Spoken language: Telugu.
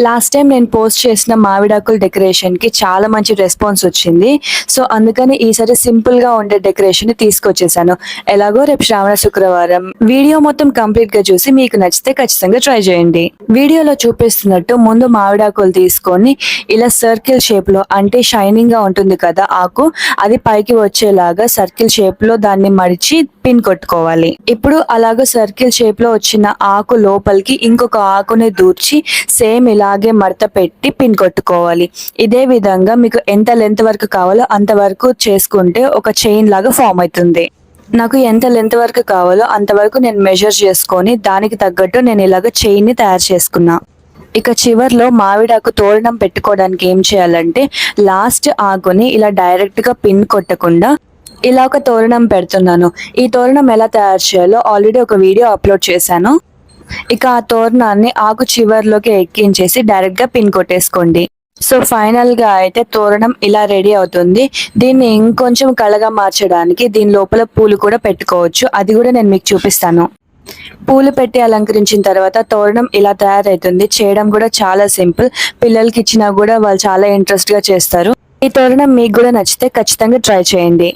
లాస్ట్ టైం నేను పోస్ట్ చేసిన మామిడాకుల డెకరేషన్ కి చాలా మంచి రెస్పాన్స్ వచ్చింది. సో అందుకని ఈసారి సింపుల్ గా ఉండే డెకరేషన్ ని తీసుకొచ్చేసాను. ఎలాగో రేపు శ్రావణ శుక్రవారం. వీడియో మొత్తం కంప్లీట్ గా చూసి మీకు నచ్చితే ఖచ్చితంగా ట్రై చేయండి. వీడియోలో చూపిస్తున్నట్టు ముందు మామిడాకులు తీసుకొని ఇలా సర్కిల్ షేప్ లో, అంటే షైనింగ్ గా ఉంటుంది కదా ఆకు, అది పైకి వచ్చేలాగా సర్కిల్ షేప్ లో దాన్ని మడిచి పిన్ కొట్టుకోవాలి. ఇప్పుడు అలాగ సర్కిల్ షేప్ లో వచ్చిన ఆకు లోపలికి ఇంకొక ఆకుని దూర్చి సేమ్ ఇలాగే మడత పెట్టి పిన్ కొట్టుకోవాలి. ఇదే విధంగా మీకు ఎంత లెంత్ వరకు కావాలో అంత వరకు చేసుకుంటే ఒక చైన్ లాగా ఫామ్ అవుతుంది. నాకు ఎంత లెంత్ వరకు కావాలో అంతవరకు నేను మెజర్ చేసుకొని దానికి తగ్గట్టు నేను ఇలాగ చైన్ ని తయారు చేసుకున్నా. ఇక చివర్లో మామిడాకు తోరణం పెట్టుకోవడానికి ఏం చేయాలంటే, లాస్ట్ ఆకుని ఇలా డైరెక్ట్ గా పిన్ కొట్టకుండా ఇలా ఒక తోరణం పెడుతున్నాను. ఈ తోరణం ఎలా తయారు చేయాలో ఆల్రెడీ ఒక వీడియో అప్లోడ్ చేశాను. ఇక ఆ తోరణాన్ని ఆకు చివర్లోకి ఎక్కించేసి డైరెక్ట్ గా పిన్ కొట్టేసుకోండి. సో ఫైనల్ గా అయితే తోరణం ఇలా రెడీ అవుతుంది. దీన్ని ఇంకొంచెం కళగా మార్చడానికి దీని లోపల పూలు కూడా పెట్టుకోవచ్చు. అది కూడా నేను మీకు చూపిస్తాను. పూలు పెట్టి అలంకరించిన తర్వాత తోరణం ఇలా తయారైతుంది. చేయడం కూడా చాలా సింపుల్. పిల్లలకి ఇచ్చినా కూడా వాళ్ళు చాలా ఇంట్రెస్ట్ గా చేస్తారు. ఈ తోరణం మీకు కూడా నచ్చితే ఖచ్చితంగా ట్రై చేయండి.